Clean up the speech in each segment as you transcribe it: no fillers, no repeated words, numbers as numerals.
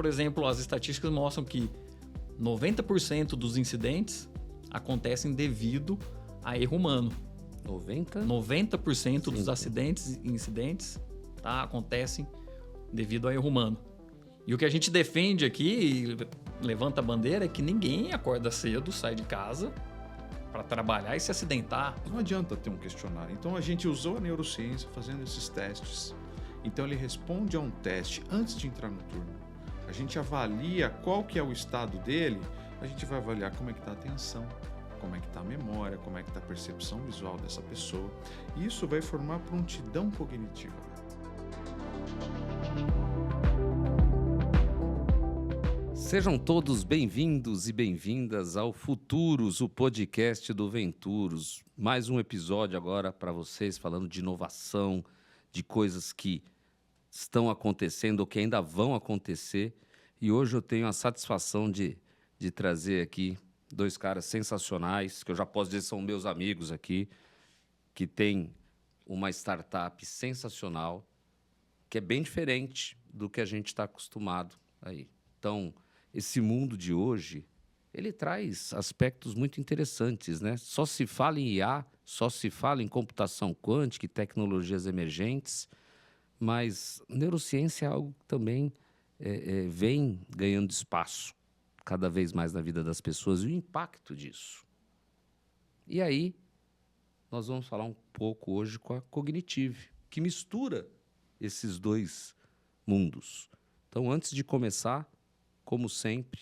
por exemplo, as estatísticas mostram que 90% dos incidentes acontecem devido a erro humano. 90% dos acidentes e incidentes, tá, acontecem devido a erro humano. E o que a gente defende aqui, levanta a bandeira, é que ninguém acorda cedo, sai de casa para trabalhar e se acidentar. Não adianta ter um questionário. Então a gente usou a neurociência fazendo esses testes. Então ele responde a um teste antes de entrar no turno. A gente avalia qual que é o estado dele, a gente vai avaliar como é que está a atenção, como é que está a memória, como é que está a percepção visual dessa pessoa. E isso vai formar prontidão cognitiva. Sejam todos bem-vindos e bem-vindas ao Futuros, o podcast do Venturos. Mais um episódio agora para vocês falando de inovação, de coisas que estão acontecendo ou que ainda vão acontecer. E hoje eu tenho a satisfação de trazer aqui dois caras sensacionais, que eu já posso dizer são meus amigos aqui, que tem uma startup sensacional, que é bem diferente do que a gente está acostumado aí. Então, esse mundo de hoje, ele traz aspectos muito interessantes, né? Só se fala em IA, só se fala em computação quântica e tecnologias emergentes, mas neurociência é algo que também vem ganhando espaço cada vez mais na vida das pessoas e o impacto disso. E aí, nós vamos falar um pouco hoje com a Cognitive, que mistura esses dois mundos. Então, antes de começar, como sempre,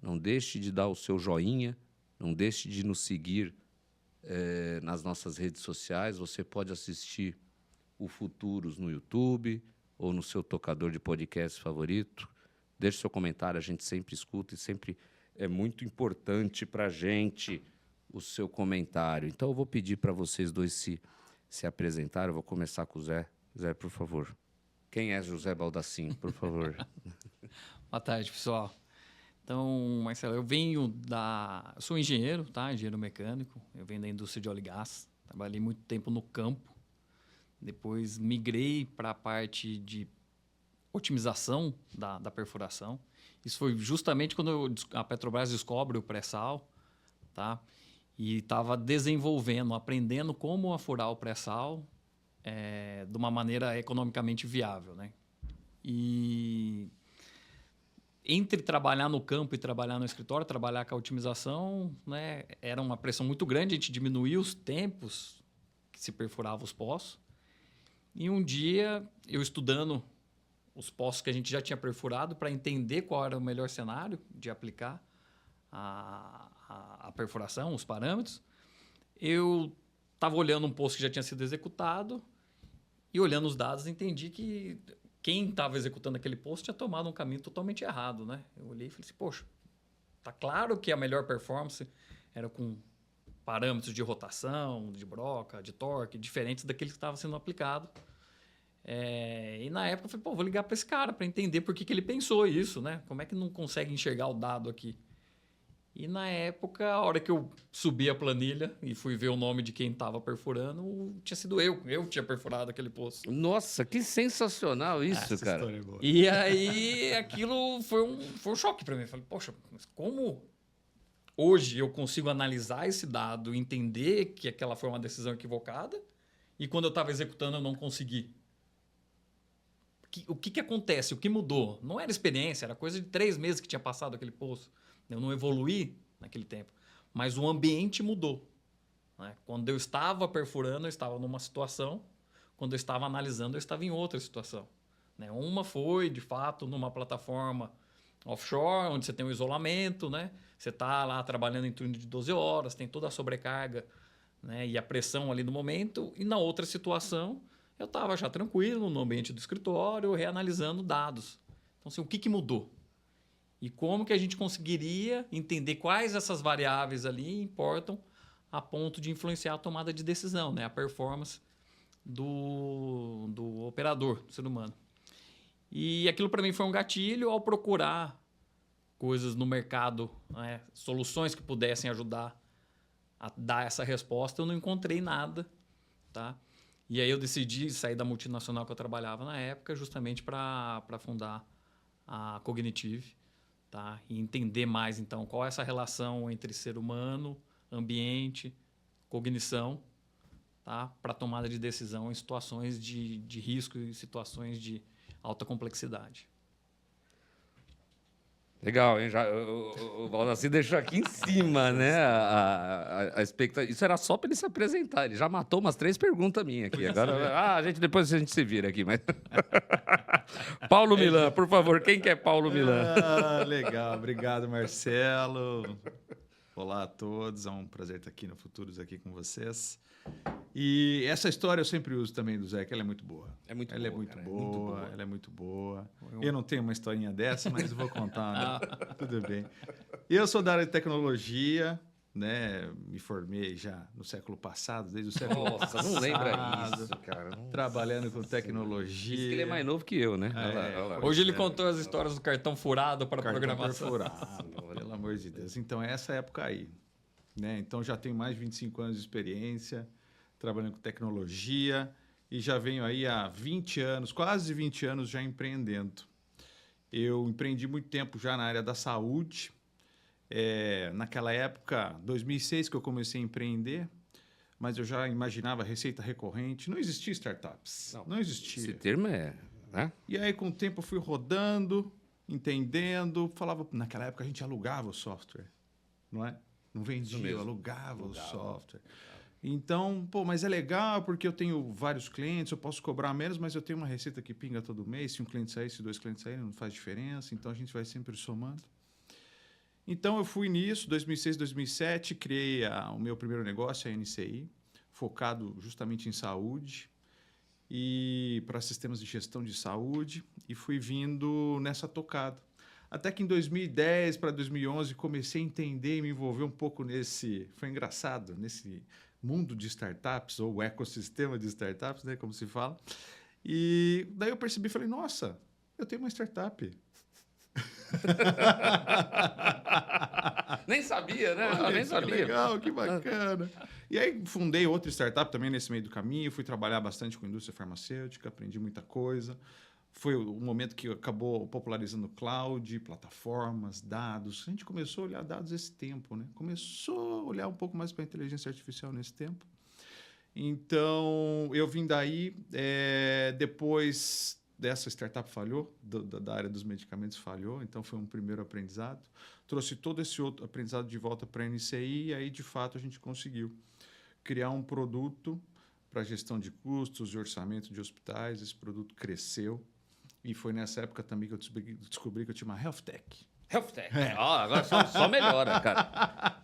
não deixe de dar o seu joinha, não deixe de nos seguir nas nossas redes sociais. Você pode assistir o Futuros no YouTube ou no seu tocador de podcast favorito. Deixe seu comentário, a gente sempre escuta e sempre é muito importante para a gente o seu comentário. Então, eu vou pedir para vocês dois se apresentarem. Eu vou começar com o Zé. Zé, por favor. Quem é José Baldassin, por favor? Boa tarde, pessoal. Então, Marcelo, eu sou engenheiro, tá? Engenheiro mecânico. Eu venho da indústria de óleo e gás. Trabalhei muito tempo no campo. Depois migrei para a parte de otimização da perfuração. Isso foi justamente quando a Petrobras descobre o pré-sal, tá? E estava desenvolvendo, aprendendo como afurar o pré-sal de uma maneira economicamente viável, né? E entre trabalhar no campo e trabalhar no escritório, trabalhar com a otimização, né, era uma pressão muito grande, a gente diminuía os tempos que se perfurava os poços. E um dia, eu estudando os poços que a gente já tinha perfurado para entender qual era o melhor cenário de aplicar a perfuração, os parâmetros, eu estava olhando um poço que já tinha sido executado e olhando os dados entendi que quem estava executando aquele poço tinha tomado um caminho totalmente errado, né? Eu olhei e falei assim, poxa, tá claro que a melhor performance era com parâmetros de rotação, de broca, de torque, diferentes daqueles que estavam sendo aplicados. E na época eu falei, vou ligar para esse cara para entender por que ele pensou isso, né? Como é que não consegue enxergar o dado aqui? E na época, a hora que eu subi a planilha e fui ver o nome de quem estava perfurando, tinha sido eu. Eu tinha perfurado aquele poço. Nossa, que sensacional isso, Essa cara. História é boa. E aí, aquilo foi um choque para mim. Eu falei, poxa, mas como hoje eu consigo analisar esse dado, entender que aquela foi uma decisão equivocada, e quando eu estava executando eu não consegui? O que acontece? O que mudou? Não era experiência, era coisa de 3 meses que tinha passado aquele poço. Eu não evoluí naquele tempo. Mas o ambiente mudou, né? Quando eu estava perfurando, eu estava numa situação. Quando eu estava analisando, eu estava em outra situação, né? Uma foi, de fato, numa plataforma offshore, onde você tem um isolamento, né? Você está lá trabalhando em turno de 12 horas, tem toda a sobrecarga, né? E a pressão ali no momento. E na outra situação, eu estava já tranquilo no ambiente do escritório, reanalisando dados. Então, assim, o que mudou? E como que a gente conseguiria entender quais essas variáveis ali importam a ponto de influenciar a tomada de decisão, né? A performance do operador, do ser humano. E aquilo para mim foi um gatilho ao procurar coisas no mercado, né? Soluções que pudessem ajudar a dar essa resposta. Eu não encontrei nada, tá? E aí eu decidi sair da multinacional que eu trabalhava na época justamente para fundar a Cognitive, tá? E entender mais, então, qual é essa relação entre ser humano, ambiente, cognição, tá? Para tomada de decisão em situações de risco e situações de alta complexidade. Legal, hein? Já, o Valdacir deixou aqui em cima, né? A expectativa. Isso era só para ele se apresentar. Ele já matou umas 3 perguntas minhas aqui. Agora, depois a gente se vira aqui. Mas... Paulo Milan, por favor. Quem que é Paulo Milan? Legal, obrigado, Marcelo. Olá a todos, é um prazer estar aqui no Futuros aqui com vocês. E essa história eu sempre uso também do Zé, que ela é muito boa. Ela é muito boa, ela é muito boa. Eu não tenho uma historinha dessa, mas eu vou contar, né? Tudo bem. Eu sou da área de tecnologia, né? Me formei já no século passado, desde o século Nossa, não lembra isso, cara. trabalhando com tecnologia. Diz que ele é mais novo que eu, né? Hoje ele contou as histórias do cartão furado para Cartão programação. perfurado, pelo amor de Deus. Então, essa época aí. Né? Então, já tenho mais de 25 anos de experiência trabalhando com tecnologia e já venho aí há 20 anos, quase 20 anos já empreendendo. Eu empreendi muito tempo já na área da saúde. Naquela época, 2006 que eu comecei a empreender, mas eu já imaginava receita recorrente. Não existia startups. Não existia. Esse termo é... Né? E aí, com o tempo, eu fui rodando, entendendo. Falava, naquela época, a gente alugava o software, não é? Não vendia, eu alugava o software. Então, mas é legal porque eu tenho vários clientes, eu posso cobrar menos, mas eu tenho uma receita que pinga todo mês. Se um cliente sair, se 2 clientes saírem, não faz diferença. Então, a gente vai sempre somando. Então, eu fui nisso, 2006, 2007, criei o meu primeiro negócio, a NCI, focado justamente em saúde e para sistemas de gestão de saúde, e fui vindo nessa tocada. Até que em 2010 para 2011 comecei a entender e me envolver um pouco nesse... Foi engraçado, nesse mundo de startups, ou ecossistema de startups, né, como se fala. E daí eu percebi, falei, nossa, eu tenho uma startup. Nem sabia, né? Olha, Nem sabia. Que legal, que bacana. E aí fundei outra startup também nesse meio do caminho, fui trabalhar bastante com a indústria farmacêutica, aprendi muita coisa. Foi o momento que acabou popularizando cloud, plataformas, dados. A gente começou a olhar dados esse tempo, né? Começou a olhar um pouco mais para a inteligência artificial nesse tempo. Então, eu vim daí, depois dessa startup falhou, da área dos medicamentos falhou, então foi um primeiro aprendizado. Trouxe todo esse outro aprendizado de volta para a NCI e aí, de fato, a gente conseguiu criar um produto para gestão de custos e orçamento de hospitais. Esse produto cresceu. E foi nessa época também que eu descobri que eu tinha uma Health Tech. Health Tech. Agora só melhora, cara.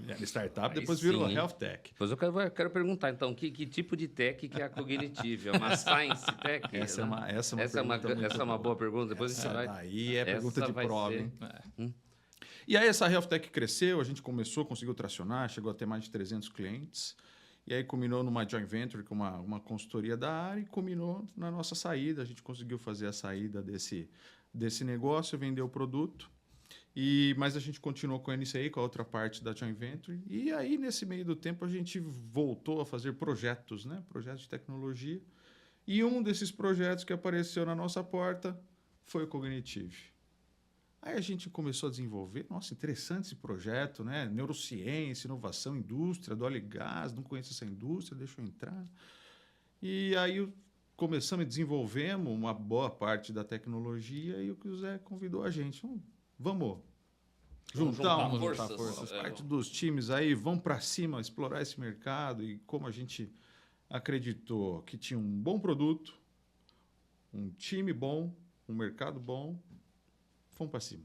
Era startup, Aí depois virou sim. Health Tech. Depois eu quero perguntar, então, que tipo de tech que é a Cognitive? É uma Science Tech? Essa é uma boa pergunta. Depois a gente vai... Aí é pergunta Essa de vai prova, ser- hein? E aí essa Health Tech cresceu, a gente conseguiu tracionar, chegou a ter mais de 300 clientes. E aí culminou numa joint venture com uma consultoria da área e culminou na nossa saída. A gente conseguiu fazer a saída desse negócio, vender o produto. Mas a gente continuou com a NCI, com a outra parte da joint venture. E aí, nesse meio do tempo, a gente voltou a fazer projetos, né? Projetos de tecnologia. E um desses projetos que apareceu na nossa porta foi o Cognitive. Aí a gente começou a desenvolver, nossa, interessante esse projeto, né? Neurociência, inovação, indústria, do óleo e gás, não conheço essa indústria, deixa eu entrar. E aí começamos e desenvolvemos uma boa parte da tecnologia e o que o Zé convidou a gente. Vamos juntar forças. parte dos times aí, vamos para cima, explorar esse mercado. E como a gente acreditou que tinha um bom produto, um time bom, um mercado bom, fomos para cima,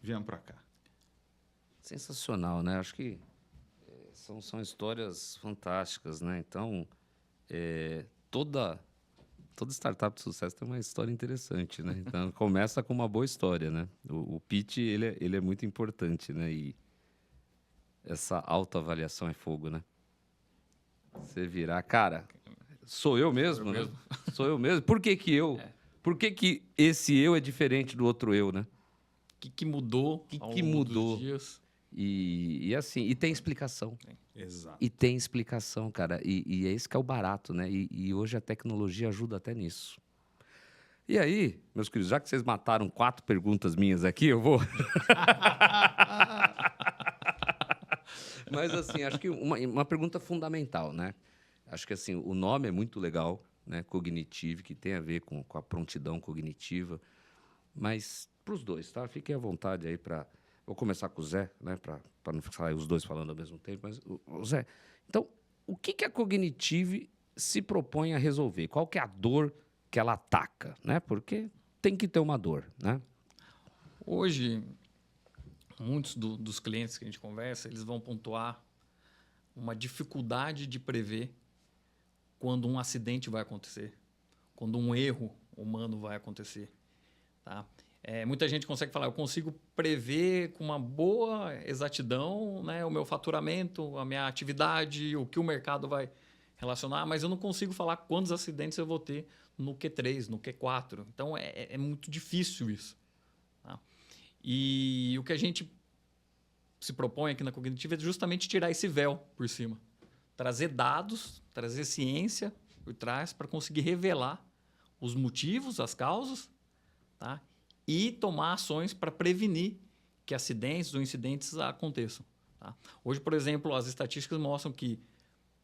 viemos para cá. Sensacional, né? Acho que são histórias fantásticas, né? Então, toda startup de sucesso tem uma história interessante, né? Então, começa com uma boa história, né? O pitch, ele é muito importante, né? E essa autoavaliação é fogo, né? Você virar... Cara, sou eu mesmo, né? Sou eu mesmo. Por que que eu... Por que esse eu é diferente do outro eu, né? O que mudou ao longo dos dias? E assim, e tem explicação. Exato. E tem explicação, cara. E é esse que é o barato, né? E hoje a tecnologia ajuda até nisso. E aí, meus queridos, já que vocês mataram 4 perguntas minhas aqui, eu vou... Mas, assim, acho que uma pergunta fundamental, né? Acho que, assim, o nome é muito legal, né? Cognitive, que tem a ver com a prontidão cognitiva. Mas, para os dois, tá? Fiquem à vontade aí para... Vou começar com o Zé, né? Para não ficar os dois falando ao mesmo tempo. Mas, o Zé, então, o que a Cognitive se propõe a resolver? Qual que é a dor que ela ataca, né? Porque tem que ter uma dor, né? Hoje, muitos dos clientes que a gente conversa, eles vão pontuar uma dificuldade de prever quando um acidente vai acontecer, quando um erro humano vai acontecer, tá? Muita gente consegue falar, eu consigo prever com uma boa exatidão, né, o meu faturamento, a minha atividade, o que o mercado vai relacionar, mas eu não consigo falar quantos acidentes eu vou ter no Q3, no Q4. Então, é muito difícil isso. Tá? E o que a gente se propõe aqui na Cognitiva é justamente tirar esse véu por cima. Trazer dados, trazer ciência por trás para conseguir revelar os motivos, as causas, tá? E tomar ações para prevenir que acidentes ou incidentes aconteçam. Tá? Hoje, por exemplo, as estatísticas mostram que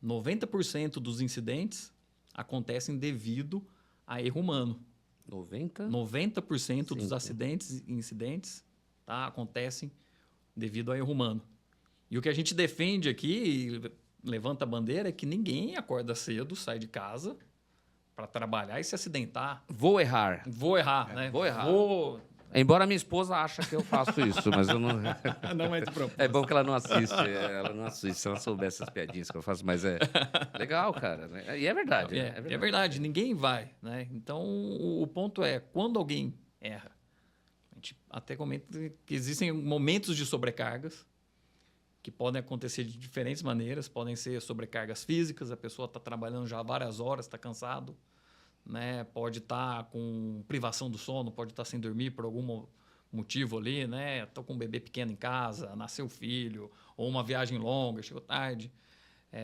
90% dos incidentes acontecem devido a erro humano. 90% dos acidentes e incidentes, tá, acontecem devido a erro humano. E o que a gente defende aqui, levanta a bandeira, é que ninguém acorda cedo, sai de casa para trabalhar e se acidentar. Vou errar. Né? Vou errar. Embora minha esposa ache que eu faço isso, mas eu não... Não é de propósito. É bom que ela não assiste. Ela não assiste, se ela soubesse as piadinhas que eu faço, mas é legal, cara. Né? E é verdade. É verdade, ninguém vai. Né? Então, o ponto é, quando alguém erra, a gente até comenta que existem momentos de sobrecargas que podem acontecer de diferentes maneiras, podem ser sobrecargas físicas, a pessoa está trabalhando já várias horas, está cansado, né? Pode estar com privação do sono, pode estar sem dormir por algum motivo ali, né? Estou com um bebê pequeno em casa, nasceu filho, ou uma viagem longa, chegou tarde.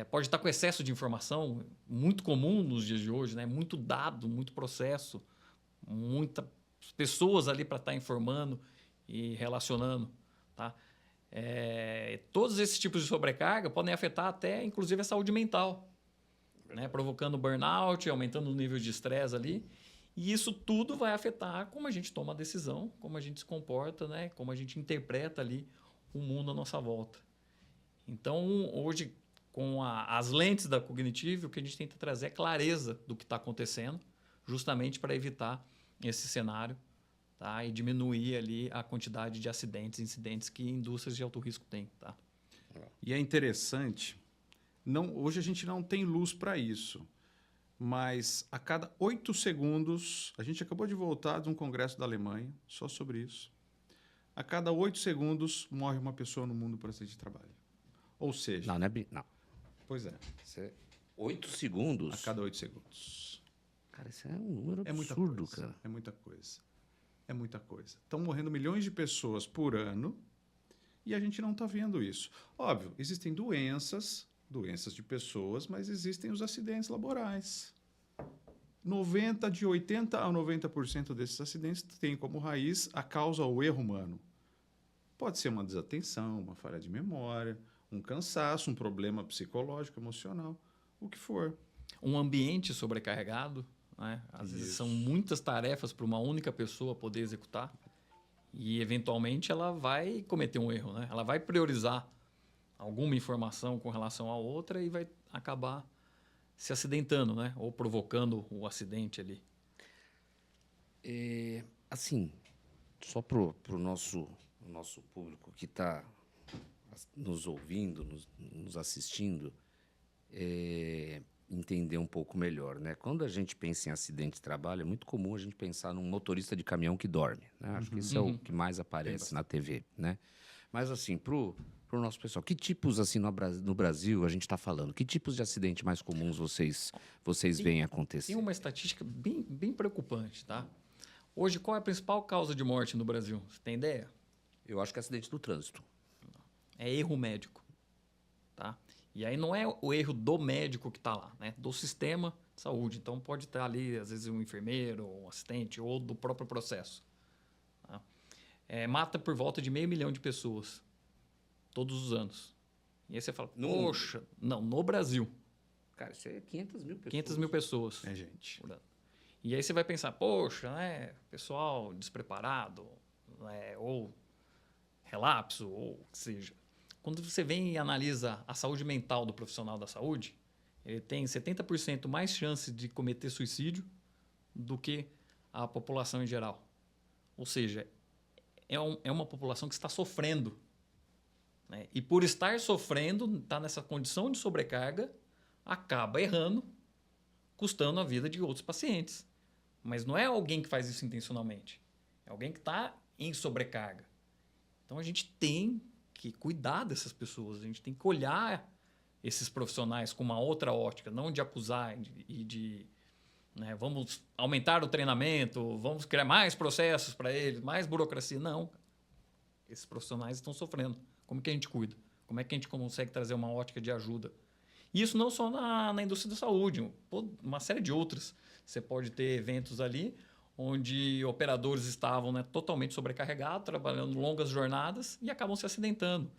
Pode estar com excesso de informação, muito comum nos dias de hoje, né? Muito dado, muito processo, muitas pessoas ali para estar informando e relacionando, tá? Todos esses tipos de sobrecarga podem afetar até, inclusive, a saúde mental, né? Provocando burnout, aumentando o nível de estresse ali. E isso tudo vai afetar como a gente toma a decisão, como a gente se comporta, né? Como a gente interpreta ali o mundo à nossa volta. Então, hoje, com as lentes da Cognitive, o que a gente tenta trazer é clareza do que está acontecendo, justamente para evitar esse cenário, tá? E diminuir ali a quantidade de acidentes, incidentes que indústrias de alto risco têm. Tá? E é interessante, hoje a gente não tem luz para isso, mas a cada 8 segundos, a gente acabou de voltar de um congresso da Alemanha, só sobre isso, a cada 8 segundos morre uma pessoa no mundo por acidente de trabalho. Ou seja... Não. Pois é. 8 segundos? A cada 8 segundos. Cara, isso é um número absurdo, muita coisa, cara. É muita coisa. É muita coisa. Estão morrendo milhões de pessoas por ano e a gente não está vendo isso. Óbvio, existem doenças de pessoas, mas existem os acidentes laborais. De 80% a 90% desses acidentes têm como raiz a causa o erro humano. Pode ser uma desatenção, uma falha de memória, um cansaço, um problema psicológico, emocional, o que for. Um ambiente sobrecarregado, né? Às vezes são muitas tarefas para uma única pessoa poder executar e, eventualmente, ela vai cometer um erro. Né? Ela vai priorizar alguma informação com relação a outra e vai acabar se acidentando, né? Ou provocando o acidente ali. Assim, só para o nosso público que está nos ouvindo, nos assistindo, entender um pouco melhor, né? Quando a gente pensa em acidente de trabalho, é muito comum a gente pensar num motorista de caminhão que dorme, né? Acho que isso é o que mais aparece na TV, né? Mas, assim, pro nosso pessoal, que tipos, assim, no Brasil a gente está falando? Que tipos de acidente mais comuns vocês veem acontecer? Tem uma estatística bem preocupante, tá? Hoje, qual é a principal causa de morte no Brasil? Você tem ideia? Eu acho que é acidente do trânsito. É erro médico, tá? E aí não é o erro do médico que está lá, né? Do sistema de saúde. Então pode estar ali, às vezes, um enfermeiro, um assistente ou do próprio processo. Tá? Mata por volta de 500 mil de pessoas todos os anos. E aí você fala, poxa, não, no Brasil. Cara, isso é 500 mil pessoas. 500 mil pessoas. É, gente. Por ano. E aí você vai pensar, poxa, né? Pessoal despreparado, né? Ou relapso, ou o que seja. Quando você vem e analisa a saúde mental do profissional da saúde, ele tem 70% mais chance de cometer suicídio do que a população em geral. Ou seja, é uma população que está sofrendo. Né? E por estar sofrendo, está nessa condição de sobrecarga, acaba errando, custando a vida de outros pacientes. Mas não é alguém que faz isso intencionalmente. É alguém que está em sobrecarga. Então, a gente tem que cuidar dessas pessoas. A gente tem que olhar esses profissionais com uma outra ótica, não de acusar e de né, vamos aumentar o treinamento, vamos criar mais processos para eles, mais burocracia. Não. Esses profissionais estão sofrendo. Como que a gente cuida? Como é que a gente consegue trazer uma ótica de ajuda? E isso não só na indústria da saúde, uma série de outras. Você pode ter eventos ali onde operadores estavam né, totalmente sobrecarregados, trabalhando longas jornadas e acabam se acidentando.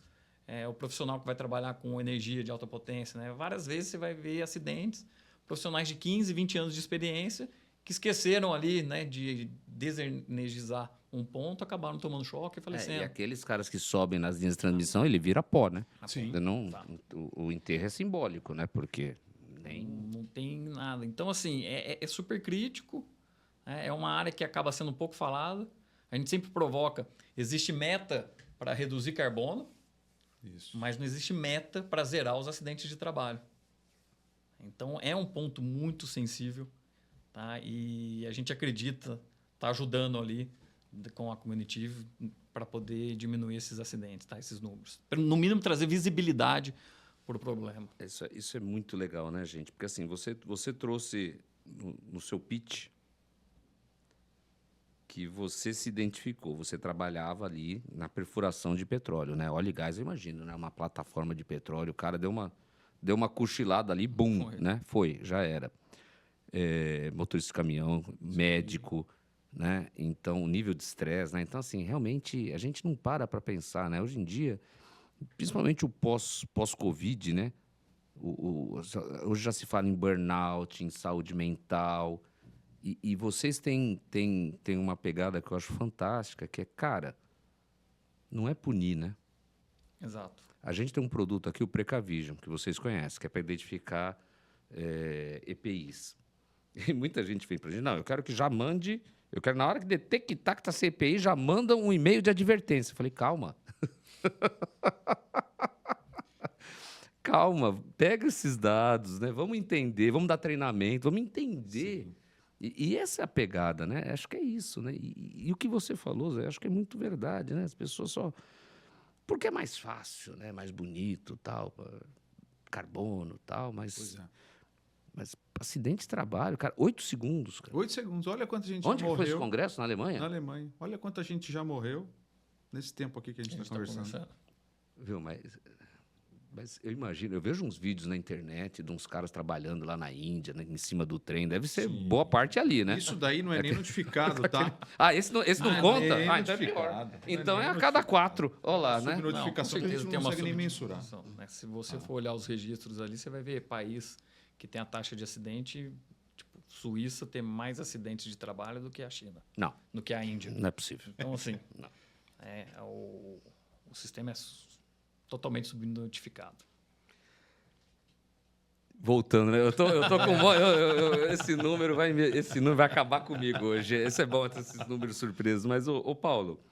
O profissional que vai trabalhar com energia de alta potência, né, várias vezes você vai ver acidentes, profissionais de 15, 20 anos de experiência que esqueceram ali né, de desenergizar um ponto, acabaram tomando choque e falecendo. E aqueles caras que sobem nas linhas de transmissão, ele vira pó, né? Sim. Não, o enterro é simbólico, né? Porque não tem nada. Então, assim, é super crítico. É uma área que acaba sendo um pouco falada. A gente sempre provoca. Existe meta para reduzir carbono, Isso. mas não existe meta para zerar os acidentes de trabalho. Então, é um ponto muito sensível. Tá? E a gente acredita tá ajudando ali com a Comunitive para poder diminuir esses acidentes, tá? Esses números. No mínimo, trazer visibilidade para o problema. Isso é muito legal, né, gente? Porque assim, você trouxe no seu pitch que você se identificou, você trabalhava ali na perfuração de petróleo, né? Óleo e gás, eu imagino, né? Uma plataforma de petróleo, o cara deu uma cochilada ali, bum, né? Foi, já era. Motorista de caminhão, médico, né? Então, o nível de estresse, né? Então, assim, realmente, a gente não para pensar, né? Hoje em dia, principalmente o pós-Covid, né? Hoje já se fala em burnout, em saúde mental. E vocês têm uma pegada que eu acho fantástica, que é, cara, não é punir, né? Exato. A gente tem um produto aqui, o Precavision, que vocês conhecem, que é para identificar EPIs. E muita gente vem para a gente, não, eu quero que já mande, eu quero na hora que detectar que está CPI, já manda um e-mail de advertência. Eu falei, calma. Calma, pega esses dados, né? Vamos entender, vamos dar treinamento, vamos entender. E essa é a pegada, né? Acho que é isso, né? E o que você falou, Zé, acho que é muito verdade, né? As pessoas só... Porque é mais fácil, né? Mais bonito, tal, carbono, tal, mas... Pois é. Mas acidente de trabalho, cara, 8 segundos. Cara. 8 segundos. Olha quanta gente Onde já que morreu. foi esse congresso? Na Alemanha? Na Alemanha. Olha quanta gente já morreu nesse tempo aqui que a gente está conversando. Viu, mas eu imagino, eu vejo uns vídeos na internet de uns caras trabalhando lá na Índia, né, em cima do trem. Deve ser boa parte ali, né? Isso daí não é nem notificado, tá? Esse não conta? Então é pior. Então é a cada 4. Olha lá, né? Notificação que a gente não consegue nem mensurar. Né? Se você for olhar os registros ali, você vai ver país que tem a taxa de acidente, tipo, Suíça tem mais acidentes de trabalho do que a China. Não. Do que a Índia. Não é possível. Então, assim, não. O sistema é totalmente subnotificado. Voltando, né? Eu tô com esse número vai acabar comigo hoje. Esse é bom ter esses números surpresos. Mas, ô Paulo,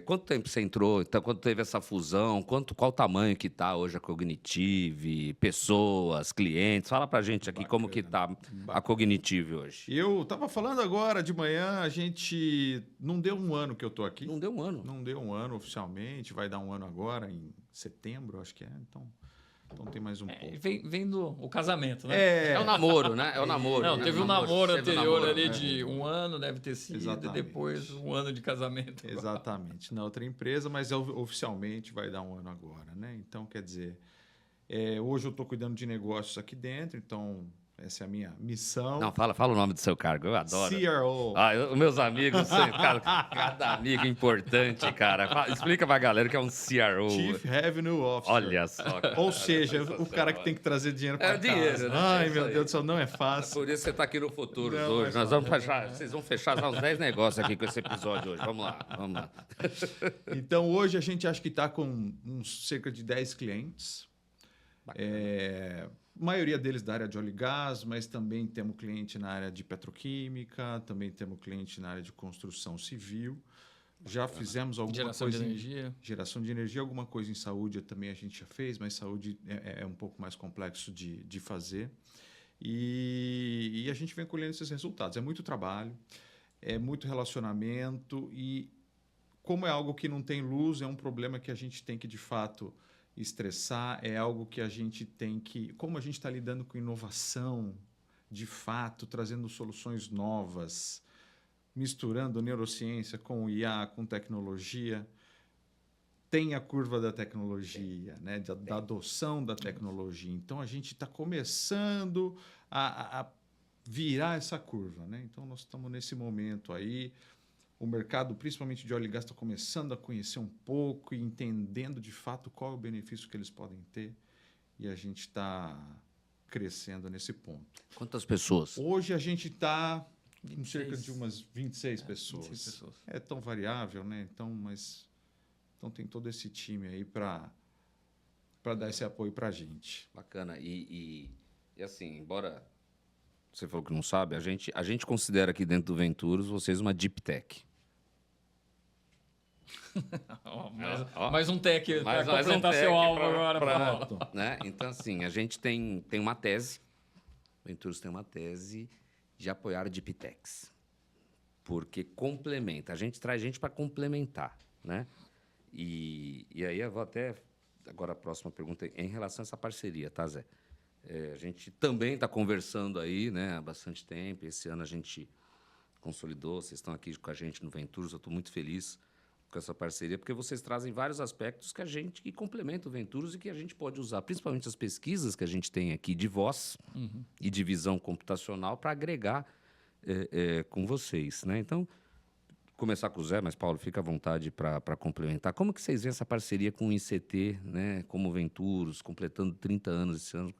quanto tempo você entrou? Então, quando teve essa fusão? Qual o tamanho que está hoje a Cognitive? Pessoas, clientes? Fala pra gente aqui como que está a Cognitive hoje. Eu estava falando agora de manhã, a gente não deu um ano que eu tô aqui. Não deu um ano. Não deu um ano oficialmente, vai dar um ano agora, em setembro, acho que é. Então tem mais um pouco. Vem o casamento, né? É o namoro, né? É o namoro. Não, né? teve um namoro anterior ali de um ano, deve ter sido, Exatamente. E depois um ano de casamento. Exatamente, na outra empresa, mas oficialmente vai dar um ano agora, né? Então, quer dizer, Hoje eu estou cuidando de negócios aqui dentro, então essa é a minha missão. Não, fala o nome do seu cargo, eu adoro. CRO. Meus amigos, cara, cada amigo importante, cara. Explica pra galera o que é um CRO. Chief Revenue Officer. Olha só. Cara, ou seja, o cara que tem que trazer dinheiro para casa. Dinheiro, né? Ai, meu Deus do céu, não é fácil. Por isso você está aqui no Futuro Não, hoje. Nós vamos fechar, vocês vão fechar já uns 10 negócios aqui com esse episódio hoje. Vamos lá. Então, hoje a gente acha que está com cerca de 10 clientes. A maioria deles da área de óleo e gás, mas também temos cliente na área de petroquímica, também temos cliente na área de construção civil. Já fizemos alguma Geração coisa de energia. Geração de energia, alguma coisa em saúde também a gente já fez, mas saúde é um pouco mais complexo de fazer. E a gente vem colhendo esses resultados. É muito trabalho, é muito relacionamento e como é algo que não tem luz, é um problema que a gente tem que, de fato, estressar, é algo que a gente tem que... Como a gente está lidando com inovação, de fato, trazendo soluções novas, misturando neurociência com IA, com tecnologia, tem a curva da tecnologia, né? da adoção da tecnologia. Então, a gente está começando a virar essa curva, né? Então, nós estamos nesse momento aí. O mercado, principalmente de óleo e gás, está começando a conhecer um pouco e entendendo de fato qual é o benefício que eles podem ter. E a gente está crescendo nesse ponto. Quantas pessoas? Hoje a gente está com cerca de umas 26 pessoas. 26 pessoas. É tão variável, né? Então tem todo esse time aí para dar esse apoio para a gente. Bacana. E assim, embora você falou que não sabe, a gente considera aqui dentro do Venturos vocês uma deep tech. Mais um tech para Mais um completar tech seu alvo pra- agora. pra- Paulo. né? Então, assim, a gente tem uma tese, o Venturos tem uma tese de apoiar deep techs, porque complementa. A gente traz gente para complementar, né? E aí eu vou até... Agora a próxima pergunta é em relação a essa parceria, tá, Zé? A gente também está conversando aí, né, há bastante tempo. Esse ano a gente consolidou, vocês estão aqui com a gente no Venturos, eu estou muito feliz com essa parceria, porque vocês trazem vários aspectos que complementam o Venturos e que a gente pode usar, principalmente as pesquisas que a gente tem aqui de voz e de visão computacional para agregar com vocês, né? Então, começar com o Zé, mas Paulo, fica à vontade para complementar. Como que vocês veem essa parceria com o ICT, né, como Venturos, completando 30 anos esse ano,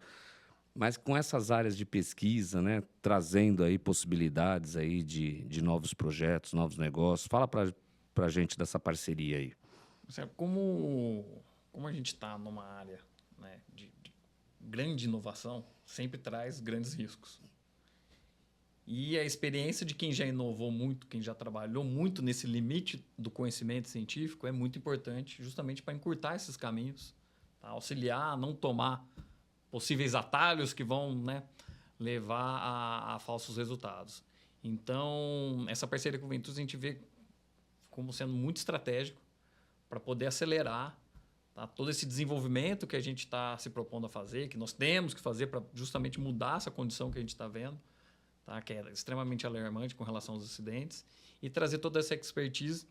mas com essas áreas de pesquisa, né, trazendo aí possibilidades aí de novos projetos, novos negócios? Fala para a gente dessa parceria aí. Como a gente está numa área, né, de grande inovação, sempre traz grandes riscos. E a experiência de quem já inovou muito, quem já trabalhou muito nesse limite do conhecimento científico é muito importante, justamente para encurtar esses caminhos, tá? Auxiliar a não tomar possíveis atalhos que vão, né, levar a falsos resultados. Então, essa parceria com o Venturos a gente vê como sendo muito estratégico para poder acelerar, tá, todo esse desenvolvimento que a gente está se propondo a fazer, que nós temos que fazer para justamente mudar essa condição que a gente está vendo, tá, que é extremamente alarmante com relação aos acidentes, e trazer toda essa expertise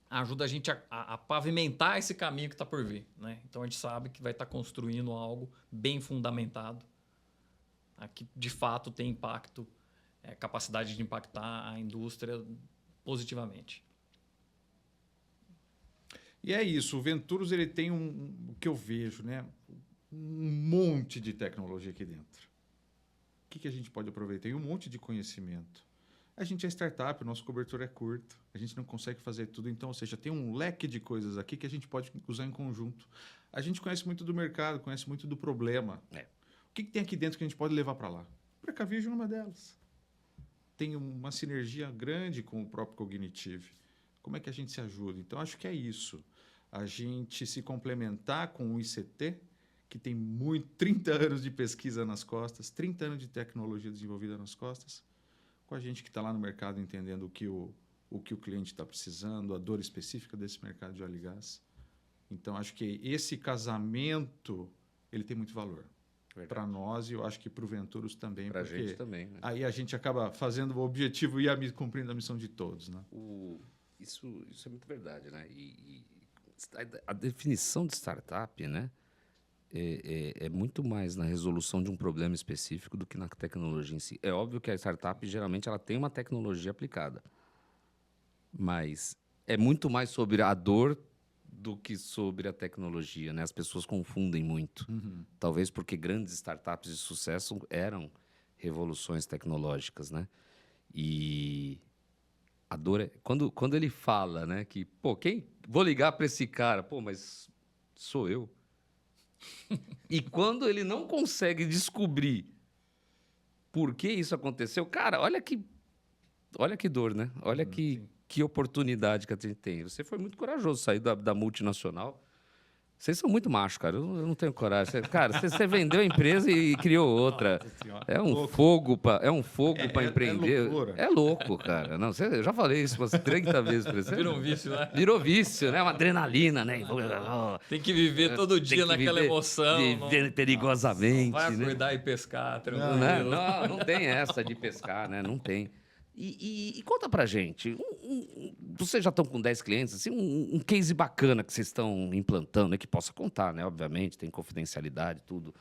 ajuda a gente a pavimentar esse caminho que está por vir, né? Então, a gente sabe que vai estar construindo algo bem fundamentado, tá, que de fato tem impacto, capacidade de impactar a indústria positivamente. E é isso, o Venturos ele tem o que eu vejo, né? Um monte de tecnologia aqui dentro. O que a gente pode aproveitar? E um monte de conhecimento. A gente é startup, o nosso cobertor é curto, a gente não consegue fazer tudo. Então, ou seja, tem um leque de coisas aqui que a gente pode usar em conjunto. A gente conhece muito do mercado, conhece muito do problema. O que tem aqui dentro que a gente pode levar para lá? O Precavision é uma delas. Tem uma sinergia grande com o próprio Cognitive. Como é que a gente se ajuda? Então, acho que é isso. A gente se complementar com o ICT, que tem 30 anos de pesquisa nas costas, 30 anos de tecnologia desenvolvida nas costas, com a gente que está lá no mercado entendendo o que o cliente está precisando, a dor específica desse mercado de óleo e gás. Então, acho que esse casamento ele tem muito valor para nós e eu acho que para o Venturos também. Para a gente também. Né? Aí a gente acaba fazendo o objetivo e cumprindo a missão de todos. Né? Isso é muito verdade, né? E a definição de startup, né? é muito mais na resolução de um problema específico do que na tecnologia em si. É óbvio que a startup, geralmente, ela tem uma tecnologia aplicada. Mas é muito mais sobre a dor do que sobre a tecnologia, né? As pessoas confundem muito. Talvez porque grandes startups de sucesso eram revoluções tecnológicas, né? E a dor é... Quando ele fala, né, que, pô, vou ligar para esse cara? Pô, mas sou eu. E quando ele não consegue descobrir por que isso aconteceu, cara, olha que dor, né? Olha que oportunidade que a gente tem. Você foi muito corajoso sair da multinacional. Vocês são muito machos, cara. Eu não tenho coragem. Cara, você vendeu a empresa e criou outra. É um fogo para empreender. Loucura. É louco, cara. Não, eu já falei isso umas 30 vezes para você. Virou um vício, né? Virou vício, né? Uma adrenalina, né? Tem que viver todo dia naquela emoção. Viver perigosamente. Vai né? acordar e pescar, tranquilo. Não tem essa de pescar, né? Não tem. E conta pra gente, vocês já estão com 10 clientes, assim, um case bacana que vocês estão implantando, né, que possa contar, né? Obviamente, tem confidencialidade, tudo.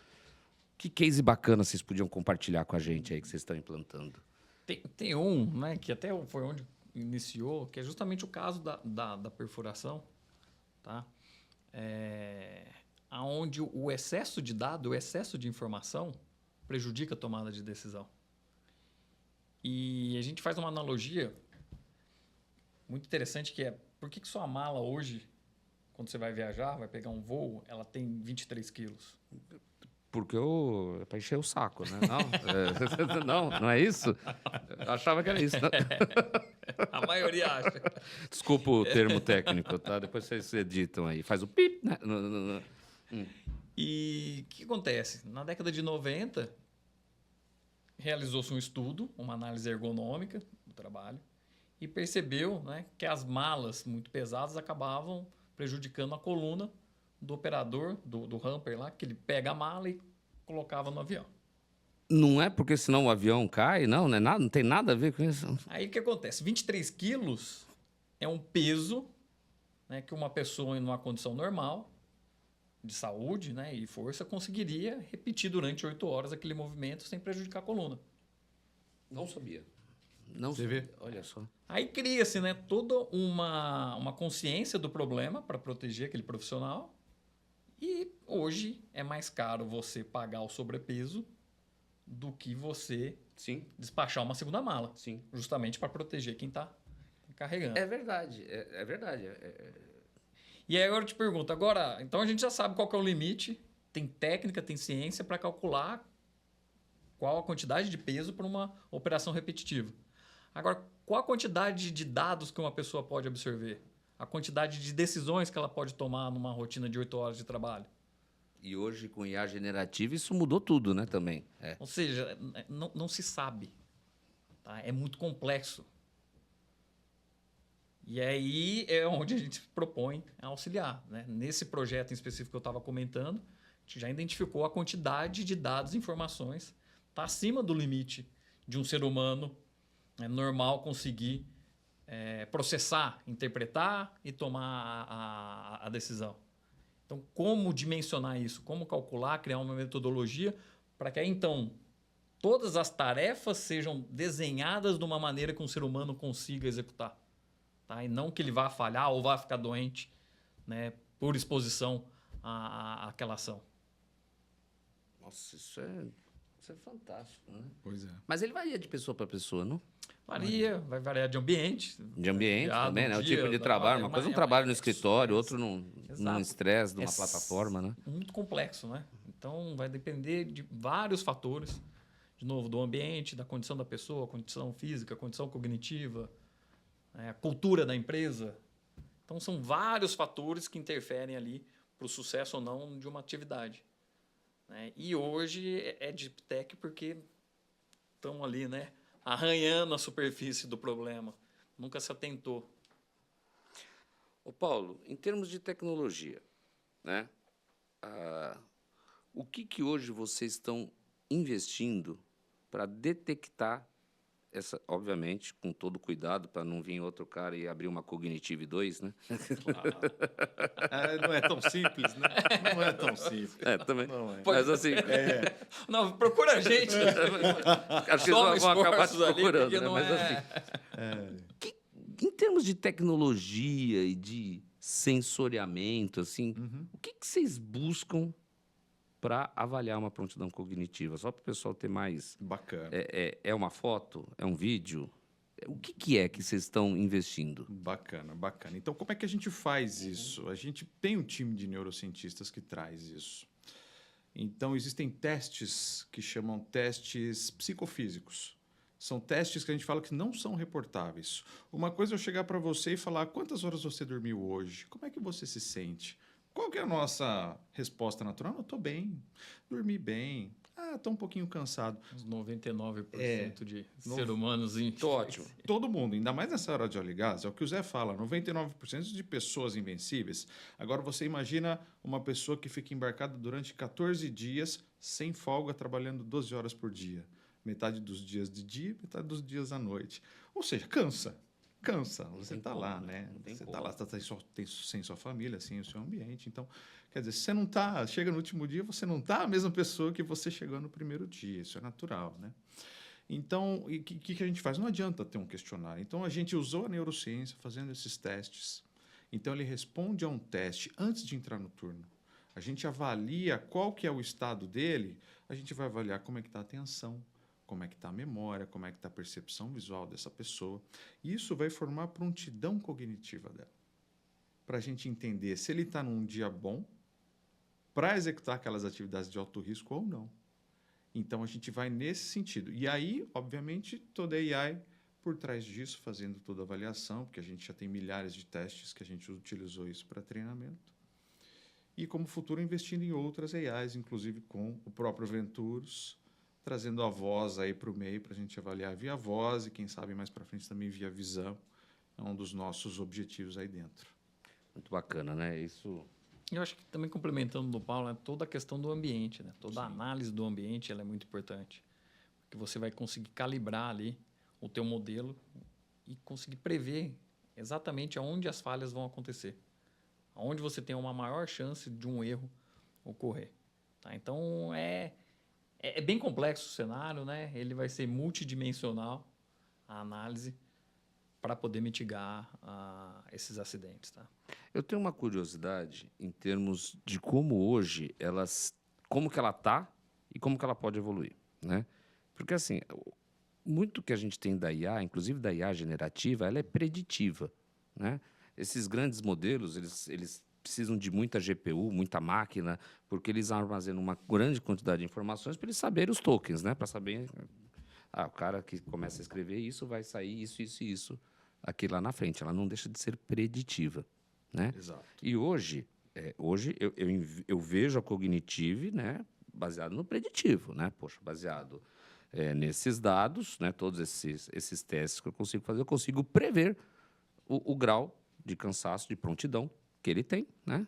Que case bacana vocês podiam compartilhar com a gente aí que vocês estão implantando? Tem um, né, que até foi onde iniciou, que é justamente o caso da perfuração, tá? Onde o excesso de dado, o excesso de informação prejudica a tomada de decisão. E a gente faz uma analogia muito interessante que é por que sua mala hoje, quando você vai viajar, vai pegar um voo, ela tem 23 quilos? Porque é para encher o saco, né? Não é isso? Eu achava que era isso. Né? A maioria acha. Desculpa o termo técnico, tá? Depois vocês editam aí. Faz o pip, né? E o que acontece? Na década de 90, realizou-se um estudo, uma análise ergonômica do trabalho, e percebeu, né, que as malas muito pesadas acabavam prejudicando a coluna do operador, do hamper lá, que ele pega a mala e colocava no avião. Não é porque senão o avião cai? Não tem nada a ver com isso. Aí o que acontece? 23 quilos é um peso, né, que uma pessoa em uma condição normal, de saúde, né, e força, conseguiria repetir durante 8 horas aquele movimento sem prejudicar a coluna. Não sabia. Não Você sabia. vê? Olha só. Aí cria-se, né, toda uma consciência do problema para proteger aquele profissional. E hoje é mais caro você pagar o sobrepeso do que você despachar uma segunda mala. Sim. Justamente para proteger quem está carregando. É verdade. É verdade. E aí agora eu te pergunto, então a gente já sabe qual que é o limite, tem técnica, tem ciência para calcular qual a quantidade de peso para uma operação repetitiva. Agora, qual a quantidade de dados que uma pessoa pode absorver? A quantidade de decisões que ela pode tomar numa rotina de 8 horas de trabalho? E hoje, com IA generativa, isso mudou tudo, né, também. Ou seja, não se sabe. Tá? É muito complexo. E aí é onde a gente propõe auxiliar. Né? Nesse projeto em específico que eu estava comentando, a gente já identificou a quantidade de dados e informações. Está acima do limite de um ser humano normal conseguir processar, interpretar e tomar a decisão. Então, como dimensionar isso? Como calcular, criar uma metodologia para que aí, então, todas as tarefas sejam desenhadas de uma maneira que um ser humano consiga executar. Tá? E não que ele vá falhar ou vá ficar doente, né, por exposição àquela ação. Nossa, isso é fantástico, né? Pois é. Mas ele varia de pessoa para pessoa, não? Varia, vai variar de ambiente. De ambiente também, né? O tipo de trabalho. Uma coisa é um trabalho no escritório, outro num estresse de uma plataforma, né? Muito complexo, né? Então, vai depender de vários fatores. De novo, do ambiente, da condição da pessoa, condição física, condição cognitiva, a cultura da empresa. Então, são vários fatores que interferem ali para o sucesso ou não de uma atividade. Né? E hoje é Deep Tech porque estão ali, né, arranhando a superfície do problema. Nunca se atentou. Ô Paulo, em termos de tecnologia, né, o que hoje vocês estão investindo para detectar obviamente, com todo cuidado para não vir outro cara e abrir uma Cognitive 2, né? Claro. Não é tão simples, né? Não é tão simples. Também. Não é. Mas assim, Não, procura a gente. acho que Soma eles vão acabar te esforços ali, procurando, porque né? não Mas é... assim, em termos de tecnologia e de sensoriamento, assim, o que vocês buscam para avaliar uma prontidão cognitiva? Só para o pessoal ter mais... Bacana. É uma foto? É um vídeo? O que é que vocês estão investindo? Bacana, bacana. Então, como é que a gente faz isso? A gente tem um time de neurocientistas que traz isso. Então, existem testes que chamam testes psicofísicos. São testes que a gente fala que não são reportáveis. Uma coisa é eu chegar para você e falar quantas horas você dormiu hoje, como é que você se sente? Qual que é a nossa resposta natural? Eu estou bem, dormi bem, estou um pouquinho cansado. Uns 99% de ser humanos... Ótimo. Todo mundo, ainda mais nessa hora de óleo e gás, é o que o Zé fala, 99% de pessoas invencíveis. Agora você imagina uma pessoa que fica embarcada durante 14 dias, sem folga, trabalhando 12 horas por dia. Metade dos dias de dia, metade dos dias à noite. Ou seja, cansa. Você está lá, né? Você está lá, sem sua família, sem o seu ambiente. Então, quer dizer, se você não está, chega no último dia, você não está a mesma pessoa que você chegou no primeiro dia. Isso é natural, né? Então, o que a gente faz? Não adianta ter um questionário. Então, a gente usou a neurociência fazendo esses testes. Então, ele responde a um teste antes de entrar no turno. A gente avalia qual que é o estado dele, a gente vai avaliar como é que está a atenção, como é que está a memória, como é que está a percepção visual dessa pessoa. E isso vai formar a prontidão cognitiva dela. Para a gente entender se ele está num dia bom para executar aquelas atividades de alto risco ou não. Então, a gente vai nesse sentido. E aí, obviamente, toda a AI por trás disso, fazendo toda a avaliação, porque a gente já tem milhares de testes que a gente utilizou isso para treinamento. E, como futuro, investindo em outras AIs, inclusive com o próprio Venturos, trazendo a voz aí para o meio para a gente avaliar via voz e, quem sabe, mais para frente também via visão. É um dos nossos objetivos aí dentro. Muito bacana, né? Isso... Eu acho que também complementando do Paulo, toda a questão do ambiente, né? Toda a análise do ambiente ela é muito importante. Porque você vai conseguir calibrar ali o teu modelo e conseguir prever exatamente aonde as falhas vão acontecer. Aonde você tem uma maior chance de um erro ocorrer. Tá? Então, é bem complexo o cenário, né? Ele vai ser multidimensional, a análise, para poder mitigar esses acidentes. Tá? Eu tenho uma curiosidade em termos de como hoje como que ela está e como que ela pode evoluir, né? Porque assim, muito que a gente tem da IA, inclusive da IA generativa, ela é preditiva, né? Esses grandes modelos, eles precisam de muita GPU, muita máquina, porque eles armazenam uma grande quantidade de informações para eles saberem os tokens, né? Para saber, o cara que começa a escrever isso, vai sair isso aqui lá na frente. Ela não deixa de ser preditiva, né? Exato. E hoje eu vejo a Cognitive, né, baseado no preditivo, né? Poxa, baseado nesses dados, né, todos esses testes que eu consigo fazer, eu consigo prever o grau de cansaço, de prontidão que ele tem, né?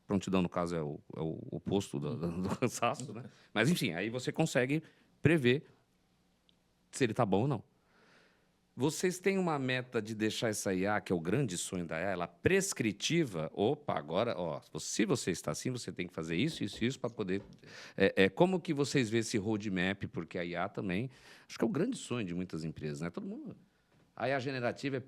Prontidão, no caso, é o oposto do cansaço, né? Mas, enfim, aí você consegue prever se ele está bom ou não. Vocês têm uma meta de deixar essa IA, que é o grande sonho da IA, ela prescritiva? Opa, agora, se você está assim, você tem que fazer isso para poder... como que vocês vê esse roadmap? Porque a IA também, acho que é o grande sonho de muitas empresas, né? Todo mundo... A IA generativa,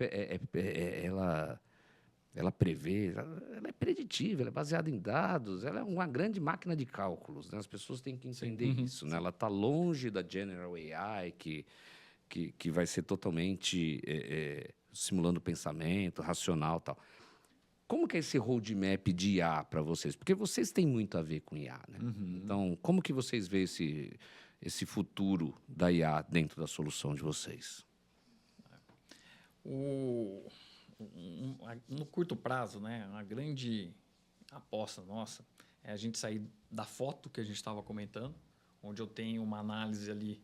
ela prevê, ela é preditiva, ela é baseada em dados, ela é uma grande máquina de cálculos, né? As pessoas têm que entender isso, né? Ela está longe da General AI, que vai ser totalmente simulando pensamento, racional e tal. Como que é esse roadmap de IA para vocês? Porque vocês têm muito a ver com IA, né? Então, como que vocês veem esse futuro da IA dentro da solução de vocês? No curto prazo, né, a grande aposta nossa é a gente sair da foto que a gente estava comentando, onde eu tenho uma análise ali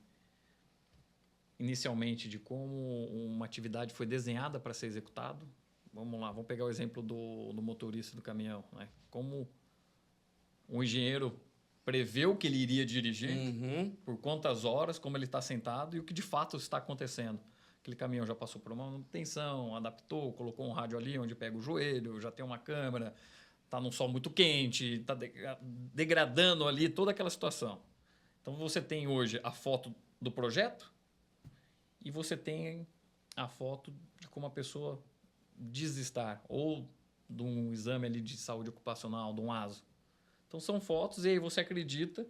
inicialmente de como uma atividade foi desenhada para ser executado. Vamos lá, vamos pegar o exemplo do motorista do caminhão, né? Como o engenheiro preveu que ele iria dirigir, por quantas horas, como ele está sentado e o que de fato está acontecendo. aquele caminhão já passou por uma manutenção, adaptou, colocou um rádio ali onde pega o joelho, já tem uma câmera, está num sol muito quente, está degradando ali toda aquela situação. Então você tem hoje a foto do projeto e você tem a foto de como a pessoa diz estar, ou de um exame ali de saúde ocupacional, de um ASO. Então são fotos e aí você acredita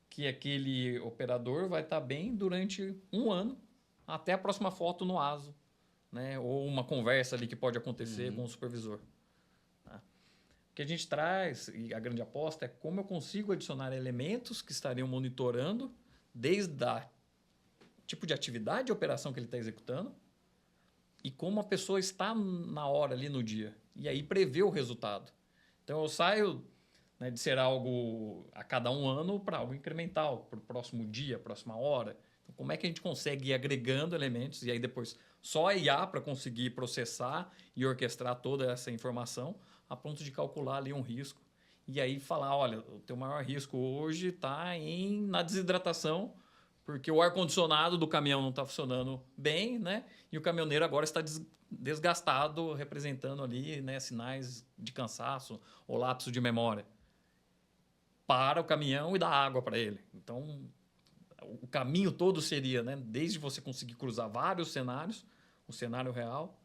que aquele operador vai estar bem durante um ano, até a próxima foto no ASO, né? Ou uma conversa ali que pode acontecer com o supervisor. Tá? O que a gente traz, e a grande aposta, é como eu consigo adicionar elementos que estariam monitorando desde o tipo de atividade de operação que ele está executando e como a pessoa está na hora ali no dia. E aí prever o resultado. Então eu saio, né, de ser algo a cada um ano para algo incremental, para o próximo dia, próxima hora. Então, como é que a gente consegue ir agregando elementos e aí depois só a IA para conseguir processar e orquestrar toda essa informação a ponto de calcular ali um risco. E aí falar, olha, o teu maior risco hoje está na desidratação, porque o ar-condicionado do caminhão não está funcionando bem, né? E o caminhoneiro agora está desgastado, representando ali, né, sinais de cansaço ou lapso de memória. Para o caminhão e dá água para ele. Então, o caminho todo seria, né, desde você conseguir cruzar vários cenários, o cenário real,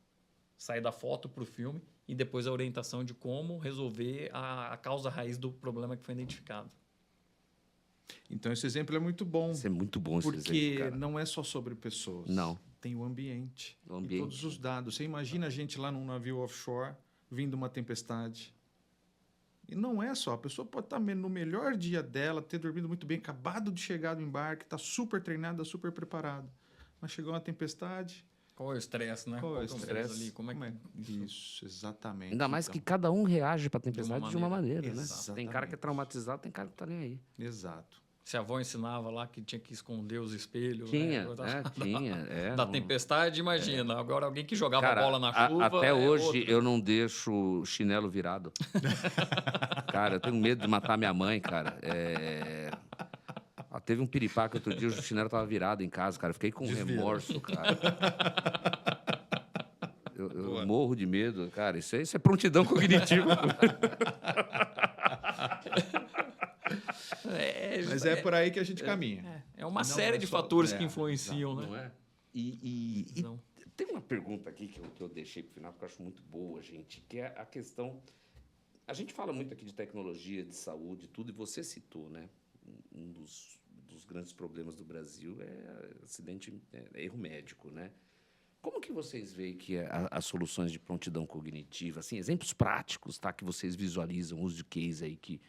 sair da foto para o filme e depois a orientação de como resolver a causa raiz do problema que foi identificado. Então, esse exemplo é muito bom. Isso é muito bom, esse Porque exemplo, cara. não é só sobre pessoas. Não. Tem o ambiente. O ambiente. E todos os dados. Você imagina a gente lá num navio offshore, vindo uma tempestade. E não é só. A pessoa pode estar no melhor dia dela, ter dormido muito bem, acabado de chegar do embarque, está super treinada, super preparada. Mas chegou uma tempestade. Qual é o estresse, né? Qual é o que o estresse ali? Como é que... Isso, exatamente. Ainda mais Então, que cada um reage para a tempestade de uma maneira. maneira, né? Exatamente. Tem cara que é traumatizado, tem cara que tá nem aí. Exato. Se a avó ensinava lá que tinha que esconder os espelhos. Tinha, né? tinha. Da tempestade, imagina. Agora alguém que jogava Cara, bola na chuva. até hoje outro. eu não deixo o chinelo virado. Cara, eu tenho medo de matar minha mãe, cara. Teve um piripaque outro dia, o chinelo tava virado em casa, cara. Eu fiquei com remorso, cara. Eu morro de medo, cara. Isso é prontidão cognitiva. Mas é por aí que a gente caminha. É uma Não série é de só- fatores é, que influenciam, Não né? é? E Não. tem uma pergunta aqui que eu deixei para o final, porque eu acho muito boa, gente, que é a questão... A gente fala muito aqui de tecnologia, de saúde, tudo, e você citou, né? Um dos grandes problemas do Brasil é acidente, erro médico, né? Como que vocês veem que as soluções de prontidão cognitiva, assim, exemplos práticos, tá? Que vocês visualizam, uso de case aí que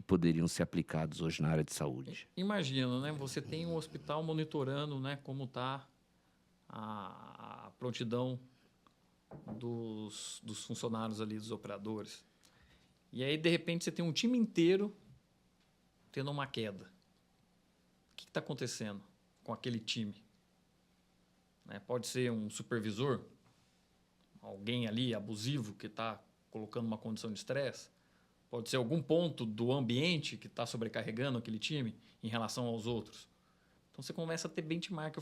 poderiam ser aplicados hoje na área de saúde? Imagina, né? Você tem um hospital monitorando, né, como está a prontidão dos funcionários ali, dos operadores. E aí, de repente, você tem um time inteiro tendo uma queda. O que está acontecendo com aquele time? Né? Pode ser um supervisor, alguém ali abusivo que está colocando uma condição de estresse. Pode ser algum ponto do ambiente que está sobrecarregando aquele time em relação aos outros. Então, você começa a ter benchmark.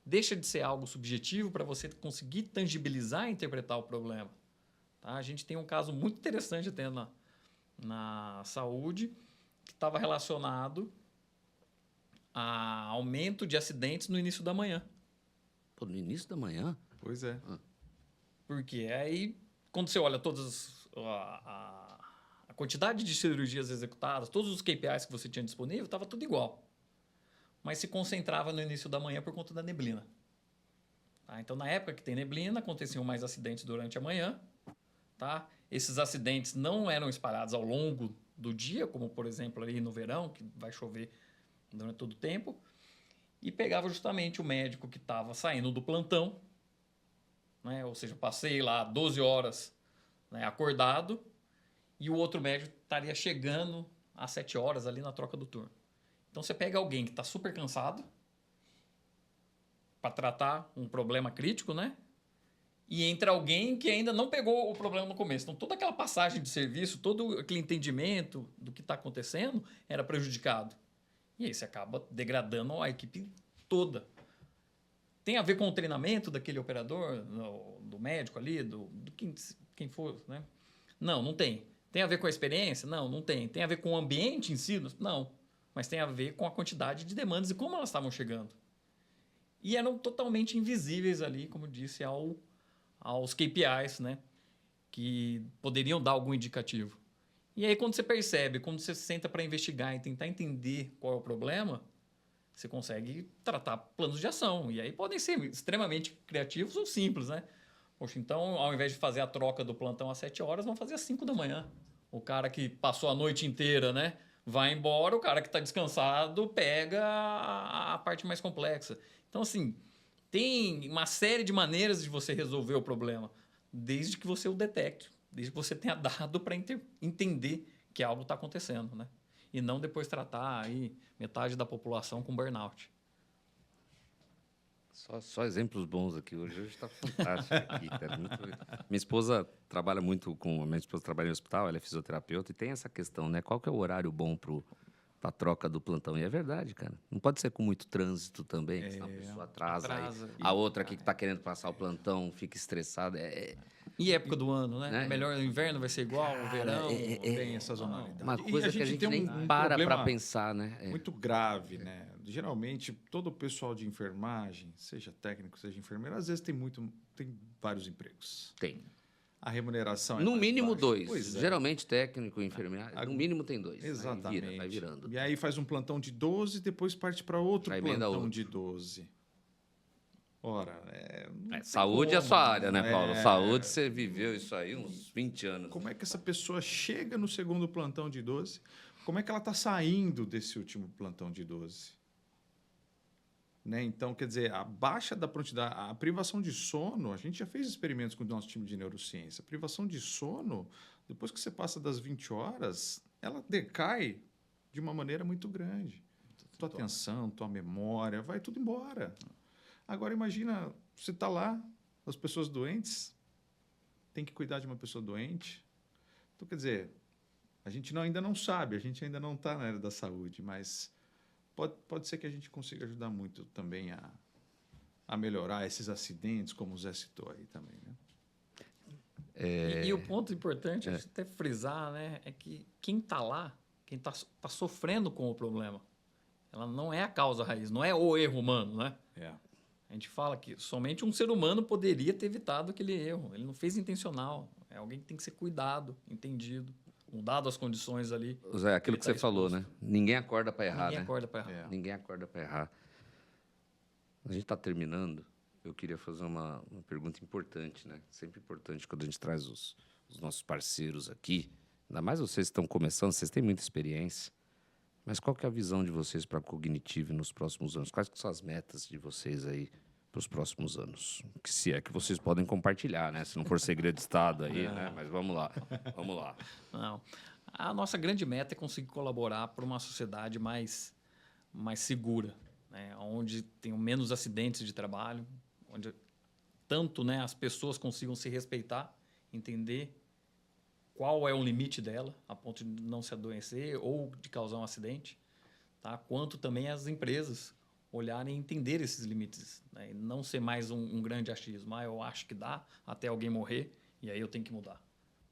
Deixa de ser algo subjetivo para você conseguir tangibilizar e interpretar o problema. Tá? A gente tem um caso muito interessante até na saúde que estava relacionado a aumento de acidentes no início da manhã. Pô, no início da manhã? Pois é. Porque aí, quando você olha todas a quantidade de cirurgias executadas, todos os KPIs que você tinha disponível, estava tudo igual. Mas se concentrava no início da manhã por conta da neblina. Tá? Então, na época que tem neblina, aconteciam mais acidentes durante a manhã. Tá? Esses acidentes não eram espalhados ao longo do dia, como, por exemplo, ali no verão, que vai chover durante todo o tempo. E pegava justamente o médico que estava saindo do plantão, né? Ou seja, passei lá 12 horas, né, acordado, e o outro médico estaria chegando às 7 horas ali na troca do turno. Então, você pega alguém que está super cansado para tratar um problema crítico, né? E entra alguém que ainda não pegou o problema no começo. Então, toda aquela passagem de serviço, todo aquele entendimento do que está acontecendo era prejudicado. E aí você acaba degradando a equipe toda. Tem a ver com o treinamento daquele operador, do médico ali, do quem for, né? Não tem. Tem a ver com a experiência? Não tem. Tem a ver com o ambiente em si? Não. Mas tem a ver com a quantidade de demandas e como elas estavam chegando. E eram totalmente invisíveis ali, como disse, aos KPIs, né? Que poderiam dar algum indicativo. E aí, quando você percebe, quando você senta para investigar e tentar entender qual é o problema, você consegue tratar planos de ação. E aí podem ser extremamente criativos ou simples, né? Poxa, então, ao invés de fazer a troca do plantão às 7 horas, vamos fazer às 5 da manhã. O cara que passou a noite inteira, né? Vai embora, o cara que está descansado pega a parte mais complexa. Então, assim, tem uma série de maneiras de você resolver o problema, desde que você o detecte, desde que você tenha dado para entender que algo está acontecendo, né? E não depois tratar aí metade da população com burnout. Só exemplos bons aqui. Hoje está fantástico aqui, cara. Minha esposa trabalha muito com... Minha esposa trabalha em hospital, ela é fisioterapeuta, e tem essa questão, né? Qual que é o horário bom para a troca do plantão? E é verdade, cara. Não pode ser com muito trânsito também, senão a pessoa atrasa. A outra aqui que está querendo passar o plantão fica estressada. E época do ano, né? Melhor o inverno vai ser igual, o verão. Tem essa zonalidade. Uma coisa que a gente nem para pensar, né? Muito grave, né? Geralmente, todo o pessoal de enfermagem, seja técnico, seja enfermeiro, às vezes tem vários empregos. Tem. A remuneração é no mais mínimo baixa. 2. Pois é. Geralmente técnico e enfermeiro, no mínimo tem 2. Exatamente. Vai virando. E aí faz um plantão de 12, depois parte para outro plantão de 12. Ora, saúde é a sua área, né, Paulo? Saúde, você viveu isso aí uns 20 anos. Como é que essa pessoa chega no segundo plantão de 12? Como é que ela está saindo desse último plantão de 12? Né? Então, quer dizer, a baixa da prontidade, a privação de sono, a gente já fez experimentos com o nosso time de neurociência. A privação de sono, depois que você passa das 20 horas, ela decai de uma maneira muito grande. Tua atenção, tua memória, vai tudo embora. Agora, imagina, você está lá, as pessoas doentes, tem que cuidar de uma pessoa doente. Então, quer dizer, a gente ainda não sabe, a gente ainda não está na área da saúde, mas pode ser que a gente consiga ajudar muito também a melhorar esses acidentes, como o Zé citou aí também, né? E o ponto importante, a gente até frisar, né, é que quem está lá, quem está sofrendo com o problema, ela não é a causa raiz, não é o erro humano, né? A gente fala que somente um ser humano poderia ter evitado aquele erro. Ele não fez intencional. É alguém que tem que ser cuidado, entendido, mudado as condições ali. Zé, aquilo que você falou, né? Ninguém acorda para errar, Ninguém acorda para errar. Ninguém acorda para errar. A gente está terminando. Eu queria fazer uma pergunta importante, né? Sempre importante quando a gente traz os nossos parceiros aqui. Ainda mais vocês que estão começando, vocês têm muita experiência. Mas qual que é a visão de vocês para a Cognitive nos próximos anos? Quais que são as metas de vocês aí para os próximos anos? Que se é que vocês podem compartilhar, né? Se não for segredo de Estado aí, né? Mas vamos lá. Não. A nossa grande meta é conseguir colaborar para uma sociedade mais segura, né? Onde tenham menos acidentes de trabalho, onde tanto, né, as pessoas consigam se respeitar, entender qual é o limite dela, a ponto de não se adoecer ou de causar um acidente, tá? Quanto também as empresas olharem e entender esses limites, né? E não ser mais um grande achismo. Eu acho que dá até alguém morrer e aí eu tenho que mudar.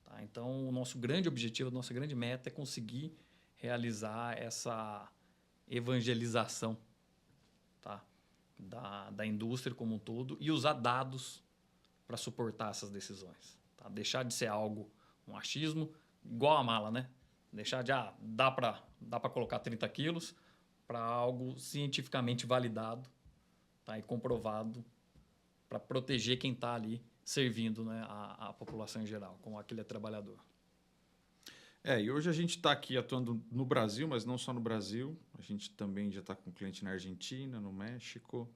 Tá? Então, o nosso grande objetivo, a nossa grande meta é conseguir realizar essa evangelização, tá? da indústria como um todo e usar dados para suportar essas decisões. Tá? Deixar de ser algo um achismo, igual a mala, né? Deixar de, dá para colocar 30 quilos para algo cientificamente validado, tá? E comprovado para proteger quem está ali servindo, né, a população em geral, como aquele trabalhador. E hoje a gente está aqui atuando no Brasil, mas não só no Brasil. A gente também já está com um cliente na Argentina, no México.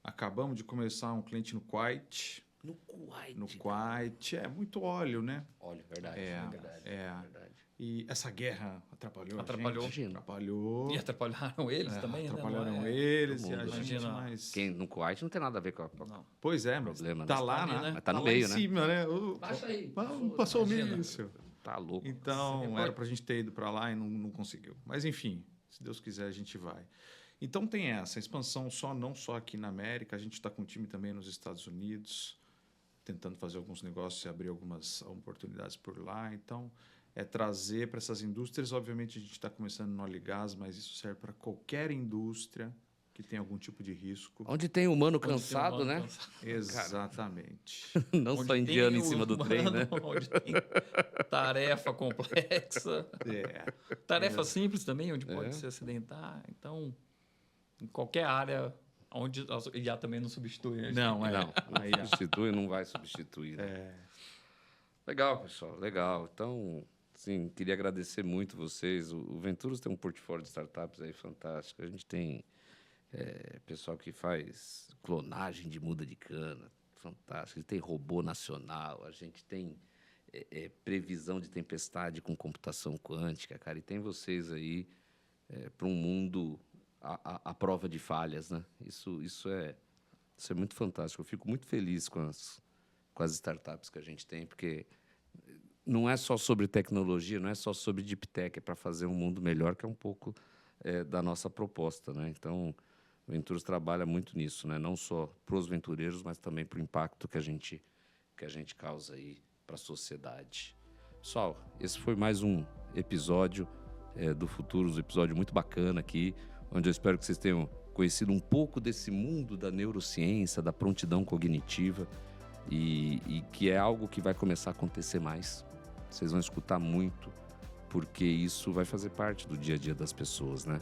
Acabamos de começar um cliente no Kuwait. No Kuwait. No Kuwait. Muito óleo, né? Óleo, verdade. Verdade. E essa guerra atrapalhou. Atrapalhou. E atrapalharam eles também, né? Atrapalharam eles. E a gente mais... Quem no Kuwait não tem nada a ver com a... Não. Pois é, mas problema, tá lá, né? Mas tá no meio, lá em cima, né? Baixa aí. Passou o míssil. Tá louco. Então, era pra gente ter ido para lá e não conseguiu. Mas, enfim, se Deus quiser, a gente vai. Então tem essa expansão não só aqui na América, a gente está com um time também nos Estados Unidos, tentando fazer alguns negócios e abrir algumas oportunidades por lá. Então, é trazer para essas indústrias. Obviamente, a gente está começando no óleo e gás, mas isso serve para qualquer indústria que tem algum tipo de risco. Onde tem humano cansado, né? Exatamente. Não só indiano em cima do trem, né? Onde tem tarefa complexa. Tarefa simples também, onde pode se acidentar. Então, em qualquer área, onde a IA também não substitui. Né? Não substitui, não vai substituir. Né? Legal, pessoal, legal. Então, sim, queria agradecer muito vocês. O Venturos tem um portfólio de startups aí fantástico. A gente tem pessoal que faz clonagem de muda de cana, fantástico. A gente tem robô nacional, a gente tem previsão de tempestade com computação quântica, cara. E tem vocês aí para um mundo à prova de falhas, né? Isso é muito fantástico. Eu fico muito feliz com as startups que a gente tem, porque não é só sobre tecnologia, não é só sobre deep tech, é para fazer um mundo melhor, que é um pouco da nossa proposta, né? Então, o Venturos trabalha muito nisso, né? Não só para os ventureiros, mas também para o impacto que a gente causa aí para a sociedade. Pessoal, esse foi mais um episódio do Futuros, um episódio muito bacana aqui, onde eu espero que vocês tenham conhecido um pouco desse mundo da neurociência, da prontidão cognitiva, e que é algo que vai começar a acontecer mais. Vocês vão escutar muito, porque isso vai fazer parte do dia a dia das pessoas, né?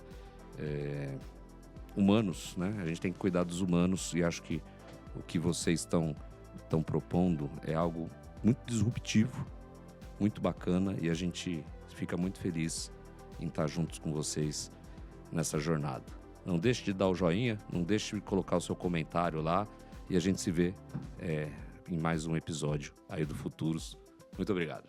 Humanos, né? A gente tem que cuidar dos humanos, e acho que o que vocês estão propondo é algo muito disruptivo, muito bacana, e a gente fica muito feliz em estar juntos com vocês nessa jornada. Não deixe de dar o joinha, não deixe de colocar o seu comentário lá, e a gente se vê em mais um episódio aí do Futuros. Muito obrigado.